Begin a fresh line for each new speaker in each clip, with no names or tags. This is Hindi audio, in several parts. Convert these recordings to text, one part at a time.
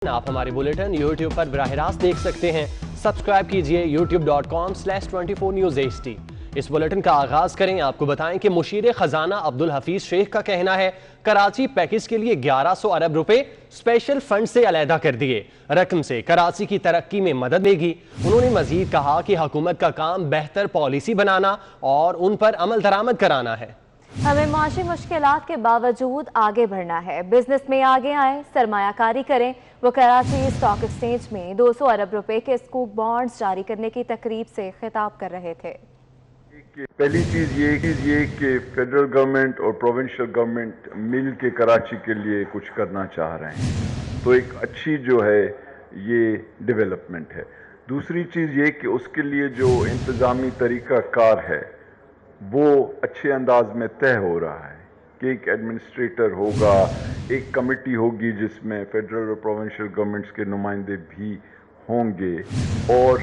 आप हमारे बुलेटिन YouTube पर बराह रास्त देख सकते हैं। सब्सक्राइब कीजिए youtube.com/24newsht। इस बुलेटिन का आगाज करें। आपको बताएं कि मुशीर खजाना अब्दुल हफीज शेख का कहना है कराची पैकेज के लिए 1100 अरब रुपए स्पेशल फंड से अलहदा कर दिए। रकम से कराची की तरक्की में मदद मिलेगी। उन्होंने मजीद कहा कि हुकूमत का काम बेहतर पॉलिसी बनाना और उन पर अमल दरामद कराना है।
हमें माशी मुश्किलात के बावजूद आगे बढ़ना है। बिजनेस में आगे आए, सरमायाकारी करें। वो कराची स्टॉक एक्सचेंज में 200 अरब रुपए के स्कूप बॉन्ड्स जारी करने की तकरीब से खिताब कर रहे थे।
पहली चीज ये कि फेडरल गवर्नमेंट और प्रोविंशियल गवर्नमेंट मिल के कराची के लिए कुछ करना चाह रहे हैं, तो एक अच्छी जो है ये डेवलपमेंट है। दूसरी चीज ये कि उसके लिए जो इंतजामी तरीका कार है वो अच्छे अंदाज में तय हो रहा है कि एक एडमिनिस्ट्रेटर होगा, एक कमेटी होगी जिसमें फेडरल और प्रोविंशियल गवर्नमेंट्स के नुमाइंदे भी होंगे और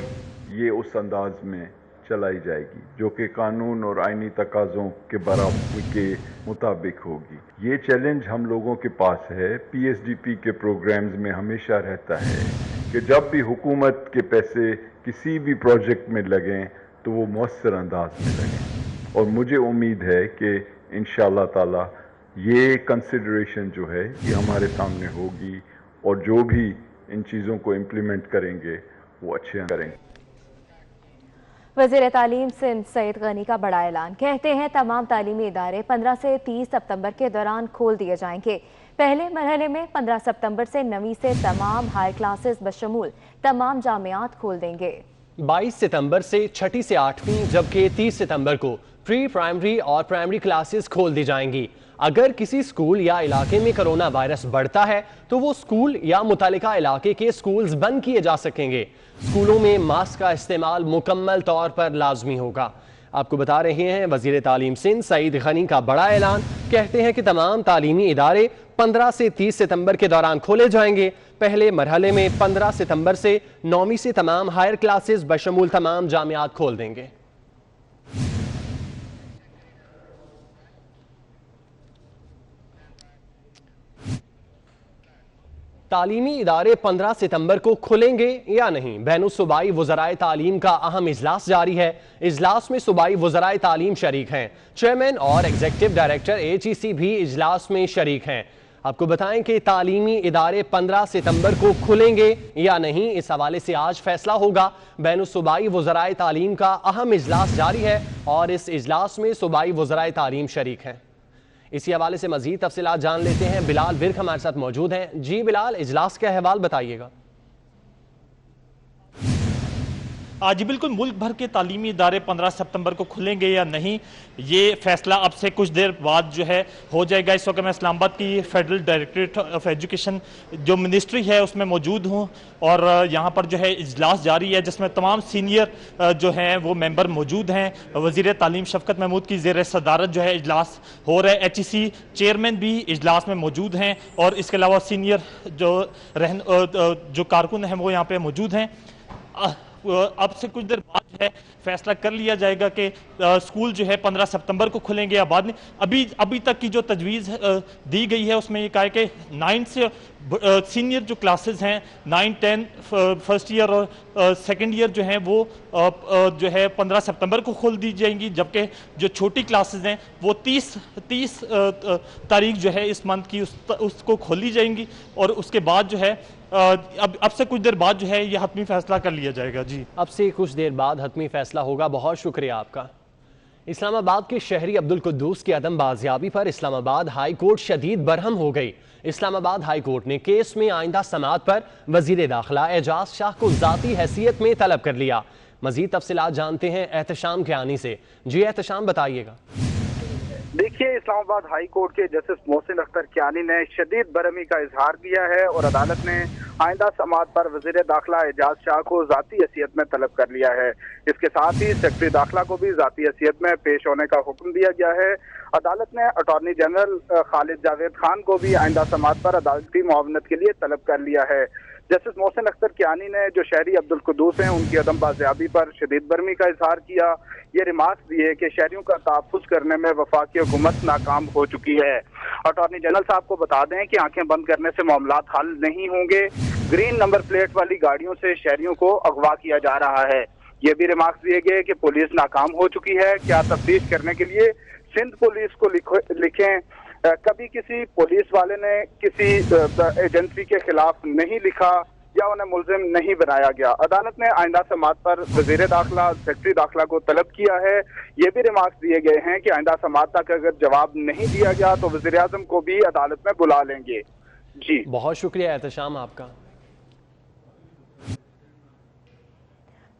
ये उस अंदाज में चलाई जाएगी जो कि कानून और आईनी तकाज़ों के बराबर के मुताबिक होगी। ये चैलेंज हम लोगों के पास है। PSDP के प्रोग्राम्स में हमेशा रहता है कि जब भी हुकूमत के पैसे किसी भी प्रोजेक्ट में लगें तो वो मौसर अंदाज में लगें, और मुझे उम्मीद है कि इंशाअल्लाह ताला ये कंसिडरेशन जो है ये हमारे सामने होगी और जो भी इन चीज़ों को इम्प्लीमेंट करेंगे वो अच्छे करेंगे।
वज़ीर तालीम सिंध सईद गनी का बड़ा ऐलान। कहते हैं तमाम तालीमी इदारे 15 से 30 सितंबर के दौरान खोल दिए जाएंगे। पहले मरहले में 15 सितंबर से 9वीं से तमाम हायर क्लासेस बशमूल तमाम जामियात खोल देंगे।
22 सितंबर से 6ठी से 8वीं, जबकि 30 सितंबर को प्री प्राइमरी और प्राइमरी क्लासेस खोल दी जाएंगी। अगर किसी स्कूल या इलाके में कोरोना वायरस बढ़ता है तो वो स्कूल या मुतालिका इलाके के स्कूल्स बंद किए जा सकेंगे। स्कूलों में मास्क का इस्तेमाल मुकम्मल तौर पर लाजमी होगा। आपको बता रहे हैं वजीर तालीम सिंध सईद गनी का बड़ा ऐलान। कहते हैं कि तमाम तालीमी इदारे 15 से 30 सितंबर के दौरान खोले जाएंगे। पहले मरहले में 15 सितंबर से 9वीं से तमाम हायर क्लासेस बशमूल तमाम जामियात खोल देंगे। तालीमी इदारे 15 सितंबर को खुलेंगे या नहीं, बैनुल सूबाई वज़राए तालीम का अहम इजलास जारी है। इजलास में सूबाई वज़राए तालीम शरीक हैं। चेयरमैन और एग्जीक्यूटिव डायरेक्टर HEC भी इजलास में शरीक हैं। आपको बताएं कि तालीमी इदारे 15 सितंबर को खुलेंगे या नहीं, इस हवाले से आज फैसला होगा। बैनुल सूबाई वज़राए तालीम का अहम इजलास जारी है और इस इजलास में सूबाई वज़राए तालीम शरीक हैं। इसी हवाले से मजीद तफसीलात जान लेते हैं। बिलाल विर्क हमारे साथ मौजूद हैं। जी बिलाल, इजलास का अहवाल बताइएगा।
जी बिल्कुल, मुल्क भर के तालीमी इदारे 15 सितंबर को खुलेंगे या नहीं, ये फैसला अब से कुछ देर बाद जो है हो जाएगा। इस वक्त मैं इस्लामाबाद की फेडरल डायरेक्टरेट ऑफ एजुकेशन जो मिनिस्ट्री है उसमें मौजूद हूँ और यहाँ पर जो है इजलास जारी है जिसमें तमाम सीनियर जो हैं वो मेंबर मौजूद हैं। वज़ीर तालीम शफकत महमूद की ज़ेर सदारत जो है इजलास हो रहा है। HEC चेयरमैन भी इजलास में मौजूद हैं और इसके अलावा सीनियर जो कारकुन हैं वो यहाँ पर मौजूद हैं। अब से कुछ देर बाद जो है फैसला कर लिया जाएगा कि स्कूल जो है 15 सितंबर को खुलेंगे या बाद में। अभी तक की जो तजवीज़ दी गई है उसमें ये कहा है कि 9 से सीनियर जो क्लासेस हैं 9, 10 फर्स्ट ईयर और सेकंड ईयर जो हैं वो जो है 15 सितंबर को खोल दी जाएंगी, जबकि जो छोटी क्लासेस हैं वो 30 तारीख जो है इस मंथ की उसको खोली जाएंगी और उसके बाद जो है अब से कुछ देर बाद जो है ये हतमी फैसला कर लिया जाएगा। जी, अब से कुछ देर बाद हतमी फैसला होगा। बहुत शुक्रिया आपका। इस्लामाबाद के शहरी अब्दुल कुद्दूस की अदम बाजियाबी पर इस्लामाबाद हाई कोर्ट शदीद बरहम हो गई। इस्लामाबाद हाई कोर्ट ने केस में आइंदा समाअत पर वजीर दाखिला एजाज शाह को जाती हैसियत में तलब कर लिया। मजीद तफसीलात जानते हैं एहतशाम कियानी से। जी एहतशाम, बताइएगा।
देखिए, इस्लामाबाद हाई कोर्ट के जस्टिस मोहसिन अख्तर कियानी ने शदीद बरहमी का इजहार किया है और अदालत ने आइंदा समाअत पर वजीर दाखिला एजाज शाह को जाती हैसियत में तलब कर लिया है। इसके साथ ही सेक्रेटरी दाखिला को भी जाती हैसियत में पेश होने का हुक्म दिया गया है। अदालत ने अटॉर्नी जनरल खालिद जावेद खान को भी आइंदा समाअत पर अदालती मुआवनत के लिए तलब कर लिया है। जस्टिस मोहसिन अख्तर कियानी ने जो शहरी अब्दुल कुद्दूस हैं उनकी अदम बाजियाबी पर शदीद बरहमी का इजहार किया। ये रिमार्क्स दिए कि शहरियों का तहफ़्फ़ुज़ करने में वफाकी हुकूमत नाकाम हो चुकी है। अटॉर्नी जनरल साहब को बता दें कि आंखें बंद करने से मामलात हल नहीं होंगे। ग्रीन नंबर प्लेट वाली गाड़ियों से शहरियों को अगवा किया जा रहा है। ये भी रिमार्क्स दिए गए कि पुलिस नाकाम हो चुकी है। क्या तफ्तीश करने के लिए सिंध पुलिस को लिखें। कभी किसी पुलिस वाले ने किसी एजेंसी के खिलाफ नहीं लिखा या उन्हें मुलजिम नहीं बनाया गया। अदालत ने आइंदा समात पर वजीर दाखिला, सेक्रेटरी दाखिला को तलब किया है। ये भी रिमार्क्स दिए गए हैं कि आइंदा समात तक अगर जवाब नहीं दिया गया तो वजीर आजम को भी अदालत में बुला लेंगे। जी
बहुत शुक्रिया एहतशाम आपका।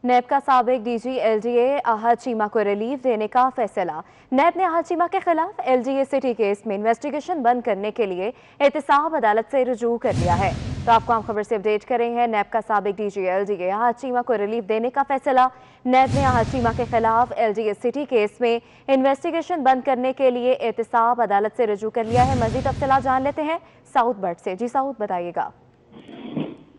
नैब का साबिक डीजी एलडीए आहद चीमा को रिलीफ देने का फैसला। नैब ने आहद चीमा के खिलाफ एलडीए सिटी केस में इन्वेस्टिगेशन बंद करने के लिए एहतसाब अदालत से रुजू कर लिया है। तो आपको हम खबर से अपडेट करें हैं। नैब का साबिक डीजी एलडीए आहद चीमा को रिलीफ देने का फैसला। नैब ने आहद चीमा के खिलाफ एलडीए सिटी केस में इन्वेस्टिगेशन बंद करने के लिए एहतसाब अदालत से रुजू कर लिया है। मजीद तफसीलात जान लेते हैं साउथ बर्ड से। जी साउथ बताइएगा।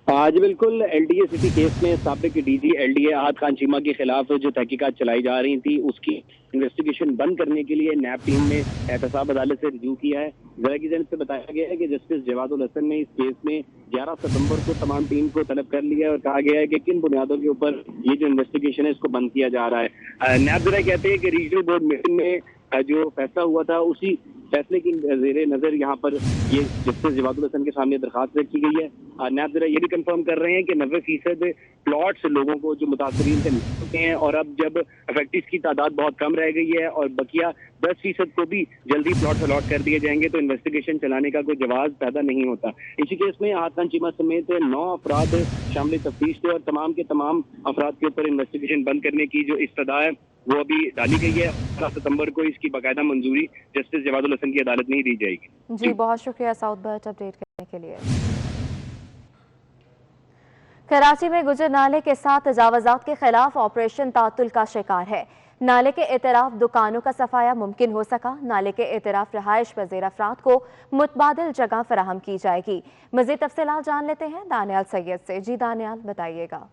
जी बिल्कुल, एलडीए सिटी केस में साबिक डीजी एलडीए आहद खान चीमा के खिलाफ जो तहकीकात चलाई जा रही थी उसकी इन्वेस्टिगेशन बंद करने के लिए नैब टीम ने एहतसाब अदालत से रिव्यू किया है। जरा की जानिब से बताया गया है कि जस्टिस जवादुल हसन ने इस केस में 11 सितंबर को तमाम टीम को तलब कर लिया है और कहा गया है कि किन बुनियादों के ऊपर ये जो इन्वेस्टिगेशन है इसको बंद किया जा रहा है। नैब जरा कहते हैं कि रीजनल बोर्ड मीटिंग में जो फैसला हुआ था उसी फैसले की जेरे नजर यहाँ पर ये जस्टिस जवादुल हसन के सामने दरखास्त रखी गई है। नैब जरा ये भी कंफर्म कर रहे हैं कि 90% प्लॉट्स लोगों को जो मुतासरीन से मिल चुके हैं और अब जब अफेक्टिव की तादाद बहुत कम रह गई है और बकिया 10% को भी जल्दी प्लॉट अलॉट कर दिए जाएंगे तो इन्वेस्टिगेशन चलाने का कोई जवाब पैदा नहीं होता। इसी केस में आहद खान चीमा समेत 9 अफराद शामिल तफ्तीश थे और तमाम के तमाम अफराद के ऊपर इन्वेस्टिगेशन बंद करने की जो इस्तदा है वो अभी डाली गई है। 15 सितंबर को इसकी बाकायदा मंजूरी जस्टिस जवादुल हसन की अदालत में ही दी जाएगी।
जी बहुत शुक्रिया साउथ बर्ड अपडेट करने के लिए। कराची में गुजर नाले के साथ तजावजात के खिलाफ ऑपरेशन तातुल का शिकार है। नाले के एतराफ दुकानों का सफाया मुमकिन हो सका। नाले के एतराफ रहायश पज़ीर अफराद को मुतबादिल जगह फराहम की जाएगी। मज़ीद तफसीलात जान लेते हैं दानियाल सैयद से। जी दानियाल बताइएगा।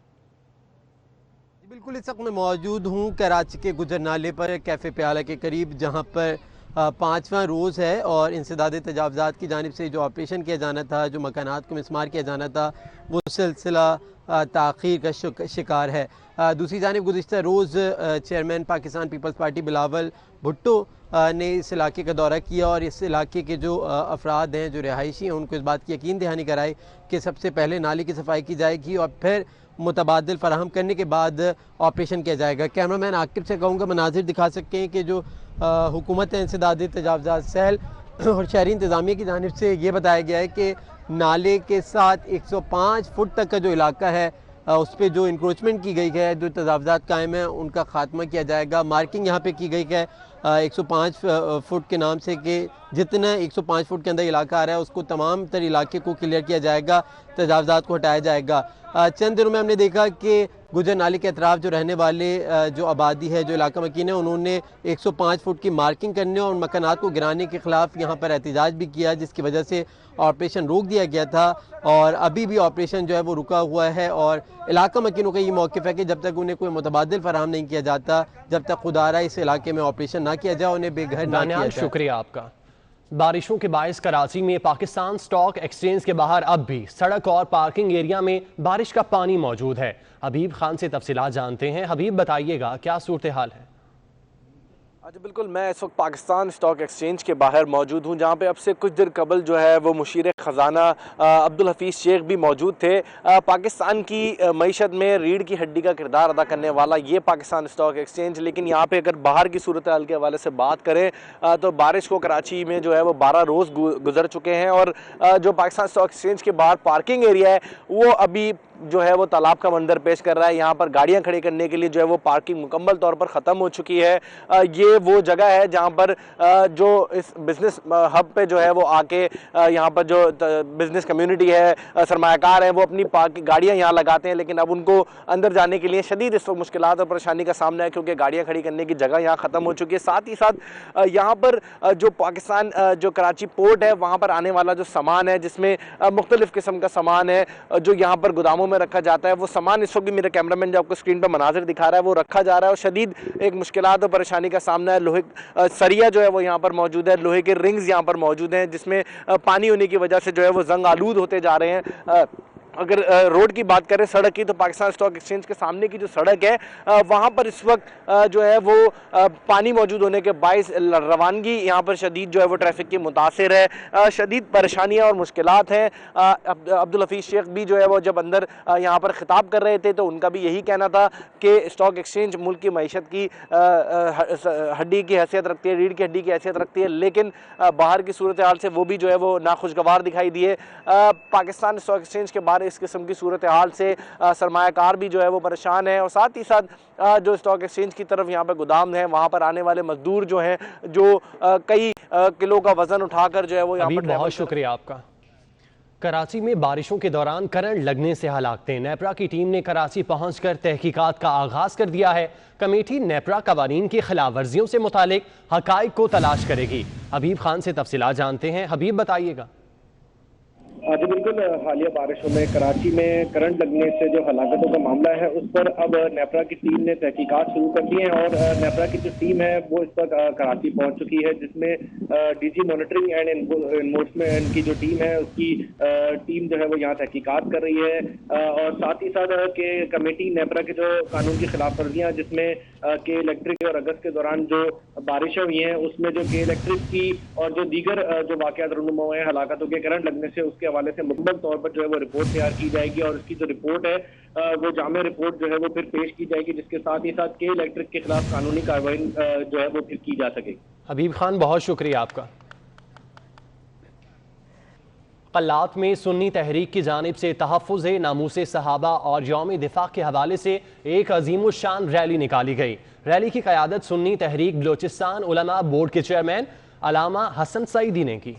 बिल्कुल, इस वक्त मैं मौजूद हूँ कराची के गुजर नाले पर कैफ़े प्याला के करीब, जहाँ पर 5वां रोज़ है और इंसदाद तजावज़ात की जानिब से जो ऑपरेशन किया जाना था, जो मकानात को मिसमार किया जाना था, वो सिलसिला ताख़ीर का शिकार है। दूसरी जानिब गुज़िश्ता रोज़ चेयरमैन पाकिस्तान पीपल्स पार्टी बिलावल भुट्टो ने इस इलाके का दौरा किया और इस इलाके के जो अफराद हैं, जो रिहायशी हैं, उनको इस बात की यकीन दहानी कराई कि सबसे पहले नाले की सफाई की जाएगी और फिर मुतबादिल फराहम करने के बाद ऑपरेशन किया जाएगा। कैमरामैन आकिब से कहूँगा मनाजिर दिखा सकते हैं कि जो हुकूमत इंसदाद तजावज़ात सेल और शहरी इंतज़ामिया की जानिब से ये बताया गया है कि नाले के साथ 105 फुट तक का जो इलाका है उस पर जो इंक्रोचमेंट की गई है, जो तजावज़ात कायम है, उनका ख़ात्मा किया जाएगा। मार्किंग यहाँ पे की गई है 105 फुट के नाम से कि जितना 105 फुट के अंदर इलाका आ रहा है उसको तमाम तर इलाके को क्लियर किया जाएगा, तजावज़ात को हटाया जाएगा। चंद दिनों में हमने देखा कि गुजर नाले के अतराफ़ जो रहने वाले जो आबादी है, जो इलाका मकीन है, उन्होंने 105 फुट की मार्किंग करने और मकानात को गिराने के ख़िलाफ़ यहाँ पर एहतजाज भी किया, जिसकी वजह से ऑपरेशन रोक दिया गया था और अभी भी ऑपरेशन जो है वो रुका हुआ है। और इलाका मकीनों का ये मौक़िफ़ है कि जब तक उन्हें कोई मुतबादिल फराहम नहीं किया जाता, जब तक खुदारा इस इलाके में ऑपरेशन ना किया जाए, उन्हें बेघर ना किया जाए।
शुक्रिया आपका। बारिशों के बायस कराची में पाकिस्तान स्टॉक एक्सचेंज के बाहर अब भी सड़क और पार्किंग एरिया में बारिश का पानी मौजूद है। हबीब खान से तफसीलात जानते हैं। हबीब बताइएगा क्या सूरत हाल है।
जी बिल्कुल, मैं इस वक्त पाकिस्तान स्टॉक एक्सचेंज के बाहर मौजूद हूँ, जहाँ पे अब से कुछ देर कबल जो है वो मुशीर ख़जाना अब्दुल हफीज़ शेख भी मौजूद थे। पाकिस्तान की मईशत में रीढ़ की हड्डी का किरदार अदा करने वाला ये पाकिस्तान स्टॉक एक्सचेंज, लेकिन यहाँ पे अगर बाहर की सूरत हाल के हवाले से बात करें तो बारिश को कराची में जो है वो 12 रोज़ गुजर चुके हैं और जो पाकिस्तान स्टॉक एक्सचेंज के बाहर पार्किंग एरिया है वो अभी जो है वो तालाब का मंजर पेश कर रहा है। यहाँ पर गाड़ियाँ खड़ी करने के लिए जो है वो पार्किंग मुकम्मल तौर पर ख़त्म हो चुकी है। ये वो जगह है जहाँ पर जो इस बिज़नेस हब पे जो है वो आके यहाँ पर जो बिज़नेस कम्युनिटी है, सरमायाकार हैं, वो अपनी गाड़ियाँ यहाँ लगाते हैं, लेकिन अब उनको अंदर जाने के लिए शदीद इस वक्त मुश्किलात और परेशानी का सामना है क्योंकि गाड़ियाँ खड़ी करने की जगह यहाँ ख़त्म हो चुकी है। साथ ही साथ यहाँ पर जो पाकिस्तान जो कराची पोर्ट है वहाँ पर आने वाला जो सामान है, जिसमें मुख्तलिफ़ किस्म का सामान है जो यहाँ पर गोदामों में रखा जाता है, वो सामान इस वक्त भी मेरा कैमरामैन जो आपको स्क्रीन पर मनाजिर दिखा रहा है वो रखा जा रहा है और शदीद एक मुश्किलात और परेशानी का सामना है। लोहे सरिया जो है वो यहाँ पर मौजूद है, लोहे के रिंग्स यहाँ पर मौजूद हैं जिसमें पानी होने की वजह से जो है वो जंग आलूद होते जा रहे हैं। अगर रोड की बात करें, सड़क की, तो पाकिस्तान स्टॉक एक्सचेंज के सामने की जो सड़क है वहाँ पर इस वक्त जो है वो पानी मौजूद होने के बायस रवानगी यहाँ पर शदीद जो है वो ट्रैफिक की मुतासिर है, शदीद परेशानियाँ और मुश्किलात हैं। अब्दुल हफीज़ शेख भी जो है वो जब अंदर यहाँ पर ख़िताब कर रहे थे तो उनका भी यही कहना था कि स्टॉक एक्सचेंज मुल्क की मईशत की हड्डी की हैसियत रखती है, रीढ़ की हड्डी की हैसियत रखती है, लेकिन बाहर की सूरत हाल से वो भी जो है वो नाखुशगवार दिखाई दिए। पाकिस्तान स्टॉक एक्सचेंज के बाहर इस किस्म की सूरत हाल से सरमायाकार भी जो है वो परेशान है, और साथ ही साथ जो स्टॉक एक्सचेंज की तरफ यहाँ पर गोदाम है वहाँ पर आने वाले मजदूर जो हैं जो कई किलो का वजन उठाकर जो है वो यहाँ पर।
बहुत शुक्रिया आपका। कराची में बारिशों के दौरान करंट लगने से हलाकतें। नेपरा की टीम ने कराची पहुंचकर तहकीकात का आगाज कर दिया है। कमेटी नेपरा कवानीन की खिलाफ वर्जियों से मुतालिक हकाइक को तलाश करेगी। हबीब खान से तफसीलात जानते हैं। हबीब, बताइएगा।
जी बिल्कुल, हालिया बारिशों में कराची में करंट लगने से जो हलाकतों का मामला है उस पर अब नेपरा की टीम ने तहकीकात शुरू कर दी है, और नेपरा की जो टीम है वो इस पर कराची पहुंच चुकी है, जिसमें डीजी मॉनिटरिंग एंड एनफोर्समेंट की जो टीम है उसकी टीम जो है वो यहाँ तहकीकात कर रही है। और साथ ही साथ के कमेटी नेपरा के जो कानून की खिलाफ वर्जियाँ जिसमें के इलेक्ट्रिक और अगस्त के दौरान जो बारिशें हुई हैं उसमें जो के इलेक्ट्रिक की और जो दीगर जो वाक़यात रूनुमा हुए हैं हलाकतों के करंट लगने से, उसके हवाले से मुकम्मल तौर पर जो है वो रिपोर्ट तैयार की जाएगी, और इसकी जो रिपोर्ट है वो जामे रिपोर्ट जो है वो फिर पेश की जाएगी, जिसके साथ ही साथ के इलेक्ट्रिक के खिलाफ कानूनी कार्रवाई जो है वो फिर की जा सकेगी।
हबीब खान, बहुत शुक्रिया आपका। कल्लात में सुन्नी तहरीक की जानिब से तहफ़्फ़ुज़ नामूस सहाबा और यौम दिफा के हवाले से एक अज़ीमुश्शान रैली निकाली गई। रैली की क़यादत सुन्नी तहरीक बलोचिस्तान उलमा बोर्ड के चेयरमैन अलामा हसन सईदी ने की।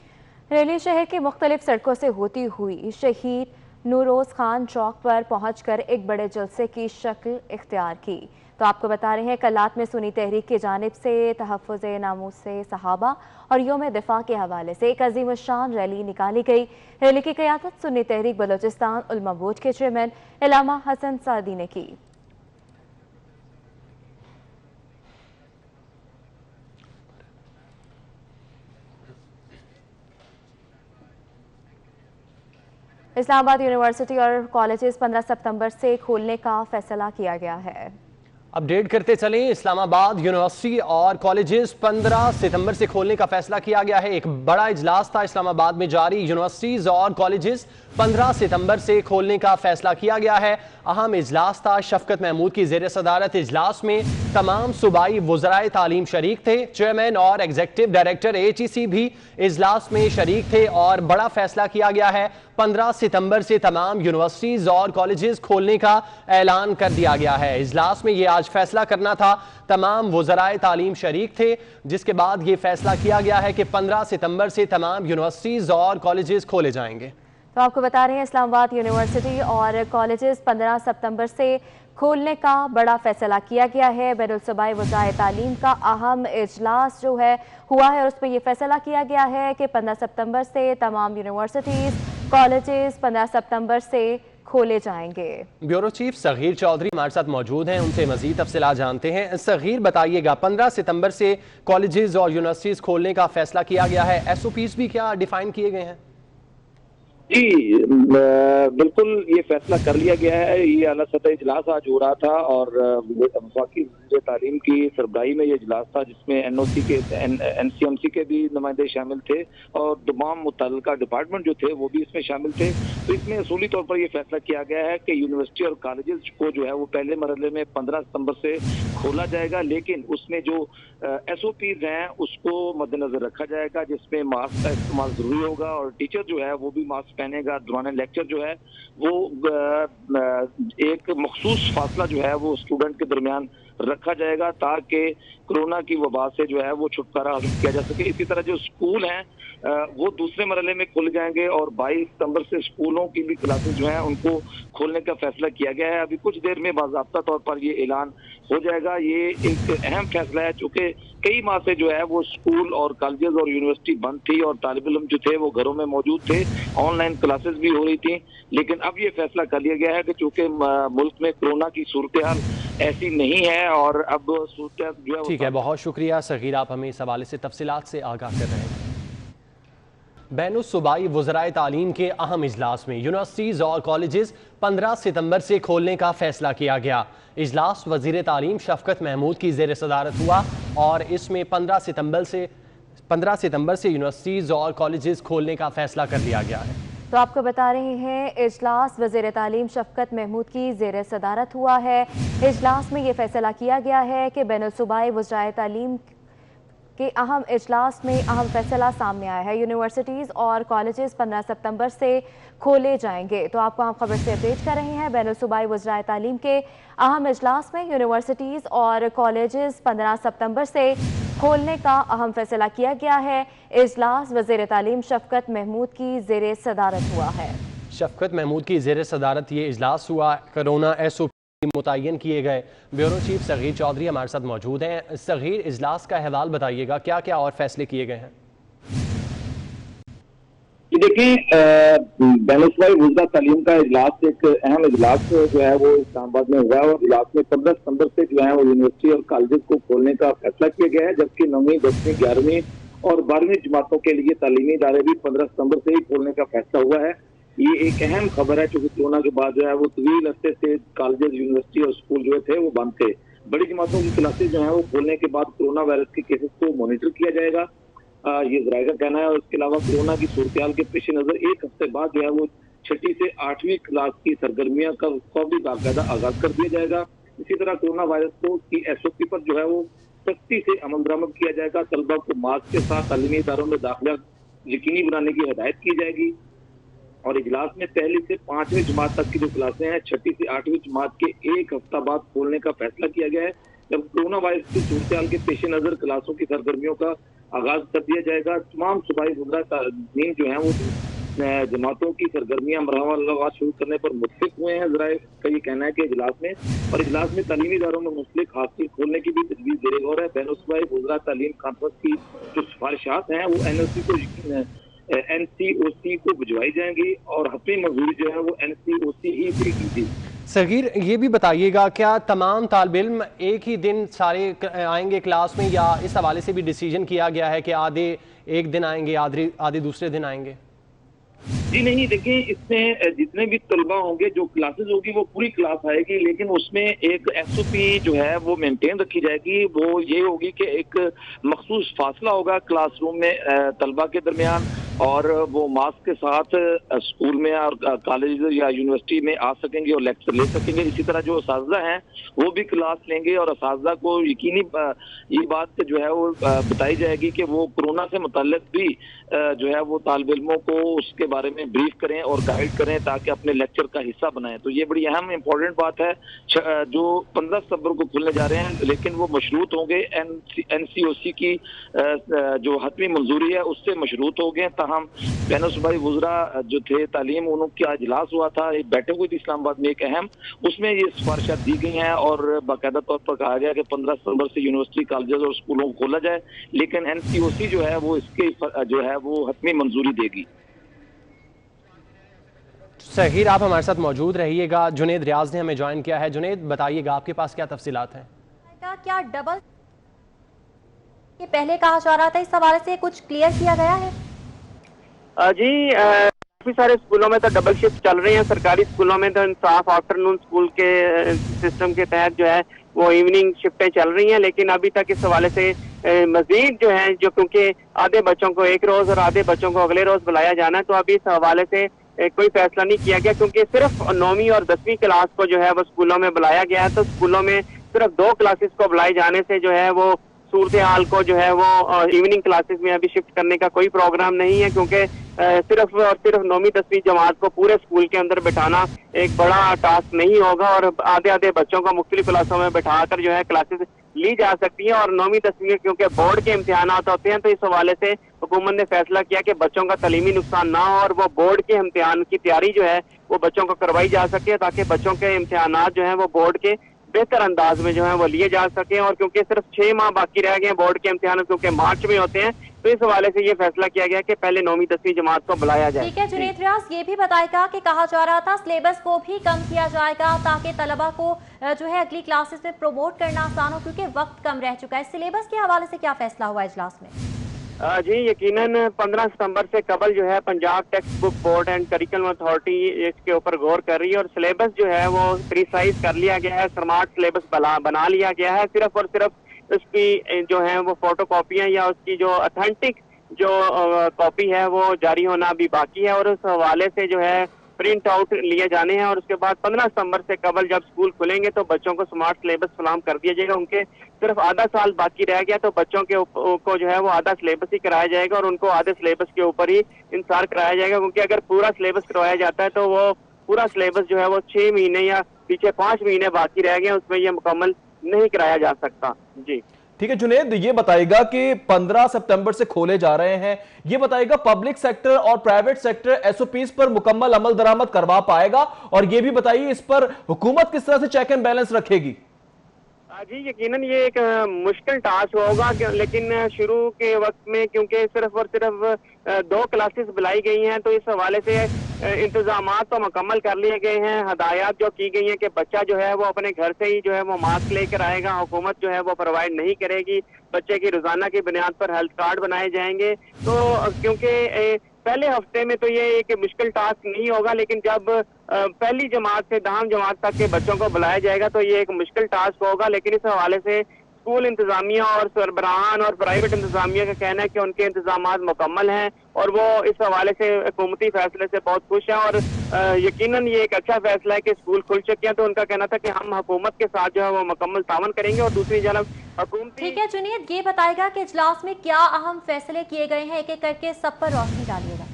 रैली शहर के मुख्तलिफ सड़कों से होती हुई शहीद नूरोज़ खान चौक पर पहुंचकर एक बड़े जलसे की शक्ल इख्तियार की। तो आपको बता रहे हैं, कल्लात में सुन्नी तहरीक की जानिब से तहफ़्फ़ुज़ नामूस सहाबा और यौम दिफा के हवाले से एक अज़ीमुश्शान रैली निकाली गई। रैली की क़यादत सुन्नी तहरीक बलोचिस्तान उलमा बोर्ड के चेयरमैन अलामा हसन सईदी ने की। इस्लामाबाद यूनिवर्सिटी और कॉलेजेस 15 सितंबर से खोलने का फैसला किया गया है।
अपडेट करते चलें, इस्लामाबाद यूनिवर्सिटी और कॉलेजेस 15 सितंबर से खोलने का फैसला किया गया है। एक बड़ा इजलास था इस्लामाबाद में जारी। यूनिवर्सिटीज और कॉलेजेस 15 सितंबर से खोलने का फैसला किया गया है। अहम इजलास था। शफकत महमूद की ज़ेर सदारत इजलास में तमाम सूबाई वज़राए तालीम शरीक थे। चेयरमैन और एग्जीक्यूटिव डायरेक्टर AHEC भी इजलास में शरीक थे और बड़ा फैसला किया गया है। 15 सितंबर से तमाम यूनिवर्सिटीज और कॉलेजेस खोलने का ऐलान कर दिया गया है। इजलास में ये आज फैसला करना था। तमाम वज़राए तालीम शरीक थे, जिसके बाद ये फैसला किया गया है कि 15 सितंबर से तमाम यूनिवर्सिटीज और कॉलेजेस खोले जाएंगे।
तो आपको बता रहे हैं, इस्लामाबाद यूनिवर्सिटी और कॉलेजेस 15 सितंबर से खोलने का बड़ा फैसला किया गया है। बैनुल सूबाई वज़ाए तालीम का अहम इजलास जो है हुआ है, उस पर यह फैसला किया गया है कि 15 सितंबर से तमाम यूनिवर्सिटीज कॉलेजेस 15 सितंबर से खोले जाएंगे। ब्यूरो चीफ सगीर चौधरी हमारे साथ मौजूद हैं, उनसे मजीद तफसीलात जानते हैं। सगीर, बताइएगा, 15 सितंबर से कॉलेजेस और यूनिवर्सिटीज खोलने का फैसला किया गया है। SOPs भी क्या डिफाइन किए गए हैं?
जी बिल्कुल, ये फैसला कर लिया गया है। ये आला सतह इजलास आज हो रहा था और वफाकी वज़ीर तालीम की सरबराही में ये इजलास था, जिसमें NOC के NCMC के भी नुमाइंदे शामिल थे और तमाम मुतल्लिका डिपार्टमेंट जो थे वो भी इसमें शामिल थे। तो इसमें असूली तौर पर यह फैसला किया गया है कि यूनिवर्सिटी और कॉलेजेस को जो है वो पहले मरहले में 15 सितंबर से खोला जाएगा, लेकिन उसमें जो SOPs हैं उसको मद्देनजर रखा जाएगा, जिसमें मास्क का इस्तेमाल जरूरी होगा और टीचर जो है वो भी मास्क पहनेगा। दौरान लेक्चर जो है वो एक मखसूस फासला जो है वो स्टूडेंट के दरमियान रखा जाएगा, ताकि कोरोना की वबा से जो है वो छुटकारा हासिल किया जा सके। इसी तरह जो स्कूल हैं वो दूसरे मरहले में खुल जाएंगे और 22 सितंबर से स्कूलों की भी क्लासेस जो हैं उनको खोलने का फैसला किया गया है। अभी कुछ देर में बाज़ाब्ता तौर पर ये ऐलान हो जाएगा। ये एक अहम फैसला है, चूँकि कई माह से जो है वो स्कूल और कॉलेजेस और यूनिवर्सिटी बंद थी और तालिब इल्म जो थे वो घरों में मौजूद थे, ऑनलाइन क्लासेस भी हो रही थी, लेकिन अब ये फैसला कर लिया गया है कि चूँकि मुल्क में कोरोना की सूरत हाल ऐसी नहीं है और अब सूरत जो है।
ठीक है, बहुत शुक्रिया सगीर, आप हमें इस हवाले से तफसीलात से आगाह कर रहे हैं। बैनुस्सूबाई वज़राए तालीम के अहम इजलास में यूनिवर्सिटीज़ और कॉलेजेस 15 सितंबर से खोलने का फैसला किया गया। इजलास वज़ीर तालीम शफकत महमूद की ज़ेर सदारत हुआ और इसमें 15 सितंबर से यूनिवर्सिटीज़ और कॉलेजेस खोलने का फैसला कर लिया गया है।
तो आपको बता रहे हैं इजलास वज़ीर तालीम शफकत महमूद की ज़ेर सदारत हुआ है। इजलास में ये फैसला किया गया है कि बैनुस्सूबाई वज़राए तालीम के अहम इजलास में अहम फैसला सामने आया है। यूनिवर्सिटीज़ और कॉलेजेस 15 सितंबर से खोले जाएंगे। तो आपको हम खबर से अपडेट कर रहे हैं। बैनुस्सूबाई वज़राए तालीम के अहम इजलास में यूनिवर्सिटीज़ और कॉलेजेस 15 सितंबर से खोलने का अहम फैसला किया गया है। इजलास वज़ीर तालीम शफकत महमूद की ज़ेर सदारत हुआ है।
शफकत महमूद की ज़ेर सदारत ये इजलास हुआ। कोरोना SOP मुतय्यन किए गए। ब्यूरो चीफ सगीर चौधरी हमारे साथ मौजूद हैं। सगीर, इजलास का अहवाल बताइएगा, क्या क्या और फैसले किए गए हैं?
देखिए, बैनुस्सूबाई वज़राए तालीम का इजलास एक अहम इजलास जो है वो इस्लामाबाद में हुआ है और इजलास में 15 सितंबर से जो है वो यूनिवर्सिटी और कॉलेजेस को खोलने का फैसला किया गया है, जबकि 9वीं 10वीं 11वीं और 12वीं जमातों के लिए तालीमी इदारे भी 15 सितंबर से ही खोलने का फैसला हुआ है। ये एक अहम खबर है क्योंकि कोरोना के बाद जो है वो तवील अरसे से कॉलेजेस, यूनिवर्सिटी और स्कूल जो थे वो बंद थे। बड़ी जमातों की क्लासेज जो है वो खोलने के बाद कोरोना वायरस के केसेस को मॉनिटर किया जाएगा, ये ज़राए का कहना है। और इसके अलावा कोरोना की सूरत के पेश नज़र एक हफ्ते बाद जो है वो 6ठी से 8वीं क्लास की सरगर्मियां का भी बाकायदा आगाज कर दिया जाएगा। इसी तरह कोरोना वायरस की SOP पर जो है वो सख्ती से अमल दरामद किया जाएगा। तलबा को मास्क के साथ तालीमी इदारों में दाखिला यकीनी बनाने की हिदायत की जाएगी। और इजलास में 1 से 5वीं जमात तक की जो क्लासें हैं 6ठी से 8वीं जमात के एक हफ्ता बाद खोलने का फैसला किया गया है, जब कोरोना वायरस की सूरत के पेश नजर क्लासों की सरगर्मियों का आगाज कर दिया जाएगा। तमाम सूबाई वज़राए तालीम जो है वो जमातों की सरगर्मियां मरहला शुरू करने पर मुत्फिक हुए हैं। ज़राए का ये कहना है कि इजलास में तालीमी इदारों में मुख्तलिफ हासिल खोलने की भी तजवीज़ ज़ेरे गौर है। बैनुस्सूबाई वज़राए तालीम कॉन्फ्रेंस की जो सिफारिशात हैं वो NCOC को भिजवाई जाएंगी और हतमी मंजूरी जो है वो NCOC ही देगी थी।
सगीर, ये भी बताइएगा, क्या तमाम तालिब इल्म एक ही दिन सारे आएंगे क्लास में, या इस हवाले से भी डिसीजन किया गया है कि आधे एक दिन आएंगे, आधे दूसरे दिन आएंगे?
जी नहीं, देखिए इसमें जितने भी तलबा होंगे, जो क्लासेस होगी वो पूरी क्लास आएगी, लेकिन उसमें एक SOP जो है वो मेंटेन रखी जाएगी। वो ये होगी कि एक मखसूस फासला होगा क्लासरूम में तलबा के दरमियान, और वो मास्क के साथ स्कूल में और कॉलेज या यूनिवर्सिटी में आ सकेंगे और लेक्चर ले सकेंगे। इसी तरह जो असातिज़ा हैं वो भी क्लास लेंगे और असातिज़ा को यकीनी ये बात जो है वो बताई जाएगी कि वो कोरोना से मुतल्लिक भी जो है वो तालिब इल्मों को उसके बारे में ब्रीफ करें और गाइड करें ताकि अपने लेक्चर का हिस्सा बनाएं। तो ये बड़ी अहम इंपॉर्टेंट बात है। जो 15 सितंबर को खुलने जा रहे हैं, लेकिन वो मशरूत होंगे NCOC की जो हतमी मंजूरी है उससे मशरूत हो गए। ताहम बैनुस्सूबाई वज़रा जो थे तालीम, उनका इजलास हुआ था, एक बैठक हुई थी इस्लामाबाद में एक अहम, उसमें ये सिफारिशात दी गई हैं और बाकायदा तौर पर कहा गया कि 15 सितंबर से यूनिवर्सिटी, कॉलेज और स्कूलों को खोला जाए, लेकिन NCOC जो है वो इसके जो है वो हतमी मंजूरी देगी।
सगीर, आप हमारे साथ मौजूद रहिएगा। जुनेद रियाज ने हमें ज्वाइन किया है। जुनेद, बताइएगा आपके पास क्या तफसीलात हैं?
क्या डबल ये पहले कहा जा रहा था, इस हवाले से कुछ क्लियर किया गया है?
जी, काफी सारे स्कूलों में तो डबल शिफ्ट चल रही है। सरकारी स्कूलों में तो इंसाफ आफ्टरनून स्कूल के सिस्टम के तहत जो है वो इवनिंग शिफ्टें चल रही हैं, लेकिन अभी तक इस हवाले से मजीद जो है, जो क्योंकि आधे बच्चों को एक रोज और आधे बच्चों को अगले रोज बुलाया जाना है, तो अभी इस हवाले से कोई फैसला नहीं किया गया, क्योंकि सिर्फ 9वीं और 10वीं क्लास को जो है वो स्कूलों में बुलाया गया है। तो स्कूलों में सिर्फ 2 क्लासेस को बुलाए जाने से जो है वो सूरत हाल को जो है वो इवनिंग क्लासेस में अभी शिफ्ट करने का कोई प्रोग्राम नहीं है, क्योंकि सिर्फ और सिर्फ 9वीं 10वीं जमात को पूरे स्कूल के अंदर बिठाना एक बड़ा टास्क नहीं होगा, और आधे आधे बच्चों को मुख्तलिफ क्लासों में बिठाकर जो है क्लासेस ली जा सकती है। और 9वीं 10वीं में क्योंकि बोर्ड के इम्तिहानात होते हैं, तो इस हवाले से हुकूमत ने फैसला किया कि बच्चों का तालीमी नुकसान ना हो और वो बोर्ड के इम्तिहान की तैयारी जो है वो बच्चों को करवाई जा सके, ताकि बच्चों के इम्तिहानात जो है वो बोर्ड के बेहतर अंदाज में जो है वो लिए जा सके। और क्योंकि सिर्फ 6 माह बाकी रह गए बोर्ड के इम्तिहान, क्योंकि मार्च में होते हैं, तो इस हवाले से ये फैसला किया गया कि पहले 9वीं 10वीं जमात को बुलाया जाए।
ठीक है जुनेद रियाज, ये भी बताएगा कि कहा जा रहा था सिलेबस को भी कम किया जाएगा ताकि तलबा को जो है अगली क्लासेस में प्रमोट करना आसान हो, क्योंकि वक्त कम रह चुका है। सिलेबस के हवाले से क्या फैसला हुआ इजलास में?
जी यकीनन 15 सितंबर से कबल जो है Punjab text book board and curriculum authority इसके ऊपर गौर कर रही है और सिलेबस जो है वो प्रिसाइज कर लिया गया है, स्मार्ट सिलेबस बना लिया गया है। सिर्फ और सिर्फ उसकी जो है वो फोटो कॉपियाँ या उसकी जो अथेंटिक जो कॉपी है वो जारी होना अभी बाकी है और उस हवाले से जो है प्रिंट आउट लिए जाने हैं और उसके बाद 15 सितंबर से कबल जब स्कूल खुलेंगे तो बच्चों को स्मार्ट सिलेबस फराहम कर दिया जाएगा। उनके सिर्फ आधा साल बाकी रह गया तो बच्चों के को जो है वो आधा सिलेबस ही कराया जाएगा और उनको आधे सिलेबस के ऊपर ही इंसार कराया जाएगा, क्योंकि अगर पूरा सिलेबस करवाया जाता है तो वो पूरा सिलेबस जो है वो 6 महीने या पीछे 5 महीने बाकी रह गए, उसमें ये मुकम्मल नहीं कराया जा सकता। जी
ठीक है जुनेद, ये बताएगा कि 15 सितंबर से खोले जा रहे हैं, ये बताएगा पब्लिक सेक्टर और प्राइवेट सेक्टर एसओपीज पर मुकम्मल अमल दरामद करवा पाएगा, और ये भी बताइए इस पर हुकूमत किस तरह से चेक एंड बैलेंस रखेगी?
जी यकीनन ये एक मुश्किल टास्क होगा, लेकिन शुरू के वक्त में क्योंकि सिर्फ और सिर्फ 2 क्लासेस बुलाई गई हैं तो इस हवाले से इंतजामात तो मुकम्मल कर लिए गए हैं। हदायत जो की गई हैं कि बच्चा जो है वो अपने घर से ही जो है वो मास्क लेकर आएगा, हुकूमत जो है वो प्रोवाइड नहीं करेगी, बच्चे की रोजाना की बुनियाद पर हेल्थ कार्ड बनाए जाएंगे। तो क्योंकि पहले हफ्ते में तो ये एक मुश्किल टास्क नहीं होगा, लेकिन जब पहली जमात से 10वीं जमात तक के बच्चों को बुलाया जाएगा तो ये एक मुश्किल टास्क होगा। लेकिन इस हवाले से स्कूल इंतजामिया और सरबराहान और प्राइवेट इंतजामिया का कहना है कि उनके इंतजामात मुकम्मल हैं और वो इस हवाले से हुकूमती फैसले से बहुत खुश हैं और यकीनन ये एक अच्छा फैसला है कि स्कूल खुल चुके हैं। तो उनका कहना था कि हम हुकूमत के साथ जो है वो मुकम्मल तावन करेंगे। और दूसरी जानब हुकूमती,
ठीक है जुनेद, ये बताएगा कि इजलास में क्या अहम फैसले किए गए हैं, एक एक करके सब पर रोशनी डालिएगा।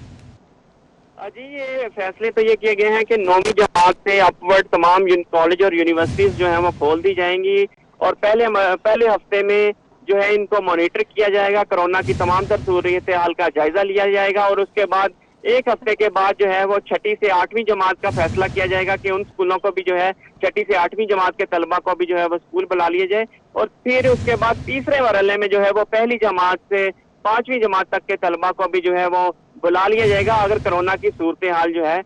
जी ये फैसले तो ये किए गए हैं कि 9वीं जमात से अपवर्ड तमाम कॉलेज और यूनिवर्सिटीज जो है वो खोल दी जाएंगी और पहले हफ्ते में जो है इनको मॉनिटर किया जाएगा, कोरोना की तमाम तर सूरत हाल का जायजा लिया जाएगा और उसके बाद 1 हफ्ते के बाद जो है वो 6ठी से 8वीं जमात का फैसला किया जाएगा कि उन स्कूलों को भी जो है 6ठी से 8वीं जमात के तलबा को भी जो है वो स्कूल बुला लिया जाए और फिर उसके बाद तीसरे मरहले में जो है वो पहली जमात से 5वीं जमात तक के तलबा को भी जो है वो बुला लिया जाएगा अगर कोरोना की सूरत हाल जो है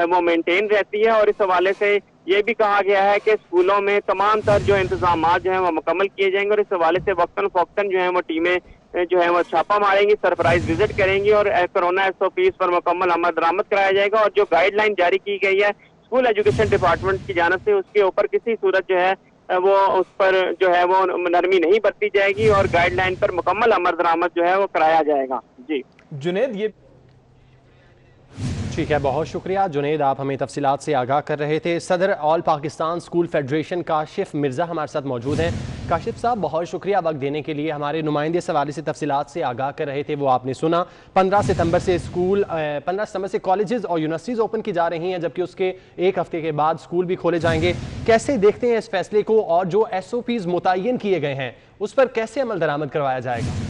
वो मेंटेन रहती है। और इस हवाले से ये भी कहा गया है कि स्कूलों में तमाम तर जो इंतजाम जो है वो मुकम्मल किए जाएंगे और इस हवाले से वक्तन फौक्तन जो है वो टीमें जो है वो छापा मारेंगी, सरप्राइज विजिट करेंगी और कोरोना एसओपीज पर मुकम्मल अमल दरामद कराया जाएगा। और जो गाइडलाइन जारी की गई है स्कूल एजुकेशन डिपार्टमेंट की जानिब से उसके ऊपर किसी सूरत जो है वो उस पर जो है वो नरमी नहीं बरती जाएगी और गाइडलाइन पर मुकम्मल अमल दरामद जो है वो कराया जाएगा। जी
जुनेद, ये
ठीक है, बहुत शुक्रिया जुनेद, आप हमें तफसीलात से आगाह कर रहे थे। सदर all Pakistan school federation Kashif Mirza हमारे साथ मौजूद हैं। काशिफ साहब, बहुत शुक्रिया वक्त देने के लिए। हमारे नुमाइंदे इस हवाले से तफसीलात से आगाह कर रहे थे, वो आपने सुना। 15 सितंबर से स्कूल 15 सितंबर से कॉलेजेस और यूनिवर्सिटीज़ ओपन की जा रही हैं, जबकि उसके 1 हफ्ते के बाद स्कूल भी खोले जाएंगे। कैसे देखते हैं इस फैसले को और जो SOPs मुतय्यन किए गए हैं उस पर कैसे अमल दरामद करवाया जाएगा?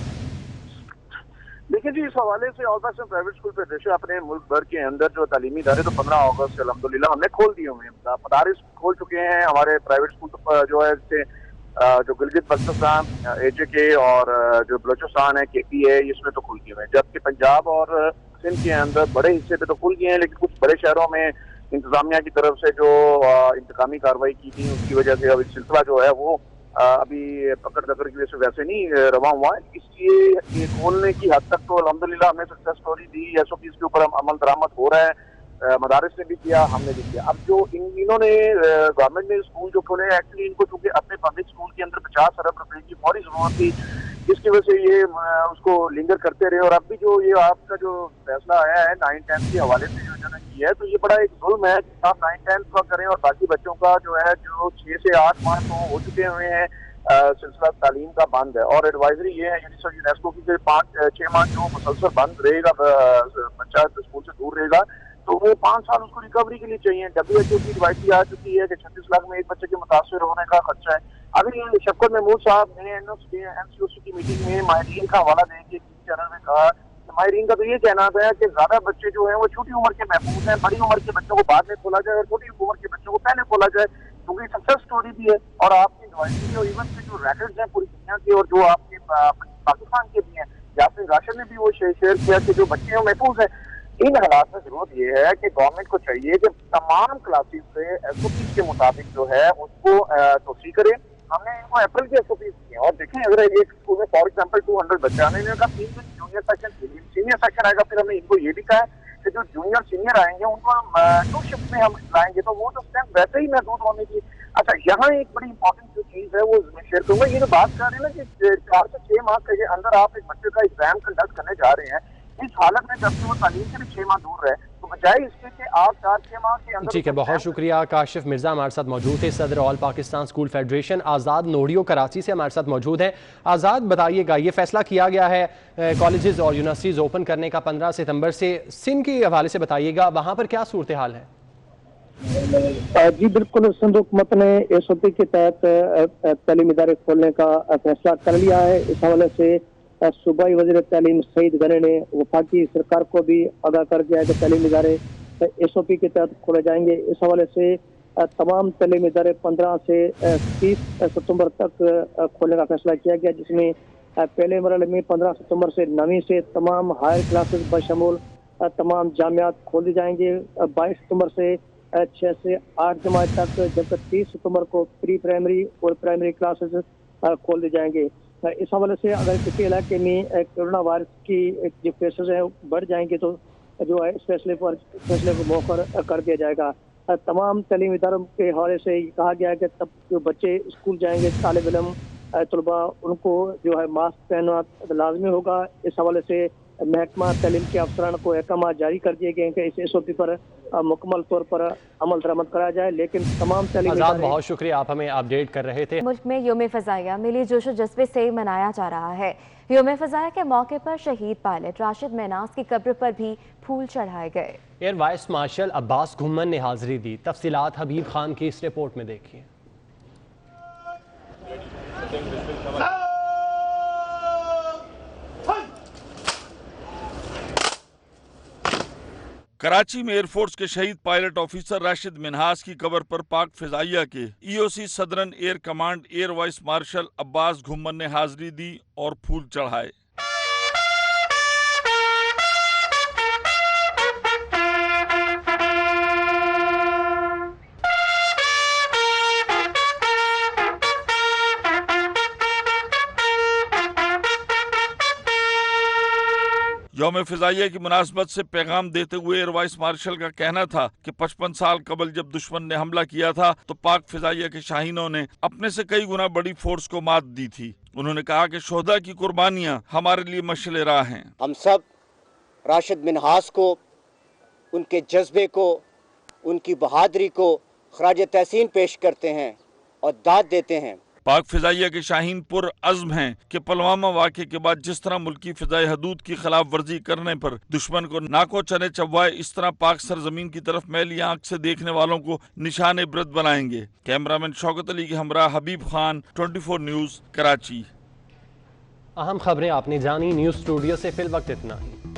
देखिए जी, इस हवाले से all Pakistan private school federation अपने मुल्क भर के अंदर जो तालीमी इदारे तो 15 अगस्त से अल्हम्दुलिल्लाह हमने खोल दिए हुए हैं, मदारिस खोल चुके हैं। हमारे प्राइवेट स्कूल जो है जो गिलगित बल्तिस्तान, AJK और जो बलोचिस्तान है KPA, इसमें तो खुल गए हैं, जबकि पंजाब और सिंध के अंदर बड़े हिस्से पे तो खुल गए हैं, लेकिन कुछ बड़े शहरों में इंतजामिया की तरफ से जो इंतकामी कार्रवाई की थी उसकी वजह से अब सिलसिला जो है वो अभी पकड़ दकड़ की वजह से वैसे नहीं रवा हुआ है। इसलिए ये खोलने की हद तक तो अल्हम्दुलिल्लाह हमने सक्सेस स्टोरी दी, SOPs के ऊपर अमल दरामद हो रहा है, मदारिस ने भी किया, हमने भी किया। अब जो इन्होंने गवर्नमेंट ने स्कूल जो खोले, एक्चुअली इनको चूंकि अपने पब्लिक स्कूल के अंदर 50 अरब रुपए की फौरी जरूरत थी, जिसकी वजह से ये उसको लिंगर करते रहे। और अब भी जो ये आपका जो फैसला आया है 9-10 के हवाले से योजना की है, तो ये बड़ा एक जुल्म है कि आप 9-10 का करें और बाकी बच्चों का जो है जो 6 से 8 माह तो हो चुके हुए हैं सिलसिला तालीम का बंद है। और एडवाइजरी ये है यूनेस्को की 5-6 माह जो मुसलसल बंद रहेगा, बच्चा स्कूल से दूर रहेगा, तो वो 5 साल उसको रिकवरी के लिए चाहिए। WHO की एडवाइजरी आ चुकी है कि 36 लाख में एक बच्चे के मुतासर होने का खर्चा है। अभी शफकत महमूद साहब ने NCOC की मीटिंग में माहिरीन का हवाला देके चैनल में कहा कि माहिरीन का तो ये कहना था कि ज्यादा बच्चे जो है वो छोटी उम्र के महफूज हैं, बड़ी उम्र के बच्चों को बाद में खोला जाए और छोटी उम्र के बच्चों को पहले खोला जाए, क्योंकि सक्सेस स्टोरी भी है। और आपकी एडवाइजरी और इवन के जो रिकॉर्ड्स हैं पूरी दुनिया के और जो आपके पाकिस्तान के भी हैं, यासिर राशिद ने भी वो शेयर किया कि जो बच्चे महफूज हैं। इन हालात में जरूरत ये है कि गवर्नमेंट को चाहिए कि तमाम क्लासेस से SOPs के मुताबिक जो है उसको तोसी करे। हमने इनको अप्रैल के SOPs किए और देखें, अगर एक स्कूल में फॉर एग्जाम्पल 200 बच्चे आने का 3 दिन
जूनियर सेक्शन, सीनियर सेक्शन आएगा। फिर हमने इनको ये भी कहा है कि जो जूनियर सीनियर आएंगे उनको हम 2 शिफ्ट में हम लाएंगे, तो वो तो स्ट्रेंथ वैसे ही महदूद होने की। अच्छा, यहाँ एक बड़ी इंपॉर्टेंट जो चीज है वो मैं शेयर करूंगा। ये जो बात कर रहे हैं ना कि 4 से 6 माह के अंदर आप एक बच्चे का एग्जाम कंडक्ट करने जा रहे हैं, इस हालत में जबकि वो तालीम से भी 6 माह दूर रहे, तो बजाय इसके कि आप 4-6 माह के अंदर।
ठीक है, बहुत शुक्रिया। काशिफ मिर्जा हमारे साथ मौजूद थे, सदर ऑल पाकिस्तान स्कूल फेडरेशन। आज़ाद नोडियो कराची से हमारे साथ मौजूद है। आज़ाद, बताइएगा, ये फैसला किया गया है कॉलेजेस और यूनिवर्सिटीज़ ओपन करने का 15 सितंबर से, सिंध के हवाले से बताइएगा, वहाँ पर क्या सूरत हाल है?
जी बिल्कुल, सिंध हुकूमत ने SOP के तहत तालीमी इदारे खोलने का फैसला कर लिया है। इस हवाले से सूबाई वज़ीर तालीम सईद गनी ने वफाकी सरकार को भी आगाह कर दिया है कि तालीमी इदारे SOP के तहत खोले जाएंगे। इस हवाले से तमाम तालीमी इदारे 15 से 30 सितंबर तक खोलने का फैसला किया गया, जिसमें पहले मरहले में 15 सितंबर से 9वीं से तमाम हायर क्लासेस बशमूल तमाम जामियात खोल दी जाएंगे। 22 सितंबर से 6 से 8 जमात तक, जबकि 30 सितंबर को प्री प्राइमरी और प्राइमरी क्लासेस खोल दी जाएंगे। इस हवाले से अगर किसी इलाके में कोरोना वायरस की जो केसेस है बढ़ जाएंगे तो जो है इस फैसले को मौखर कर दिया जाएगा। तमाम तालीमी इदारों के हवाले से कहा गया है कि तब जो बच्चे स्कूल जाएंगे, तालिब इल्म तलबा, उनको जो है मास्क पहनना लाजमी होगा। इस हवाले से महकमा तालीम के अफसरान को अहकाम जारी कर दिए गए हैं कि इस SOP पर मुकम्मल तौर पर अमल दरामद कराया जाए। लेकिन तमाम
आज़ाद, बहुत शुक्रिया, आप हमें अपडेट कर रहे थे।
मुल्क में यौम फ़ज़ाइया मिली जोशो जज्बे से मनाया जा रहा है। यौम फ़ज़ाइया के मौके पर शहीद पायलट राशिद महनाज की कब्र पर भी फूल चढ़ाए गए।
Air vice marshal Abbas Ghumman ने हाजिरी दी। तफसीलात हबीब खान की इस रिपोर्ट में देखिए।
कराची में एयरफोर्स के शहीद पायलट ऑफिसर राशिद मिन्हास की कब्र पर पाक फिजाइया के EOC southern air command air vice marshal Abbas Ghumman ने हाजिरी दी और फूल चढ़ाए। यौम फिजाइया की मुनासबत से पैगाम देते हुए एयर वाइस मार्शल का कहना था कि 55 साल कबल जब दुश्मन ने हमला किया था तो पाक फिजाइया के शाहीनों ने अपने से कई गुना बड़ी फोर्स को मात दी थी। उन्होंने कहा कि शोहदा की कुर्बानियां हमारे लिए मशअल राह हैं।
हम सब राशिद मिन्हास को, उनके जज्बे को, उनकी बहादुरी को खराज तहसीन पेश करते हैं और दाद देते हैं।
पाक फिजाइया के शाहीन पुर अज़्म हैं कि पुलवामा वाक़े के बाद जिस तरह मुल्की फिजाई हदूद की खिलाफ वर्जी करने पर दुश्मन को नाको चने चब्वाए, इस तरह पाक सरजमीन की तरफ मैली आंख से देखने वालों को निशान इबरत बनाएंगे। कैमरामैन शौकत अली के हमरा हबीब खान, 24 न्यूज़, कराची।
अहम खबरें आपने जानी। न्यूज़ स्टूडियो से फिल वक्त इतना ही।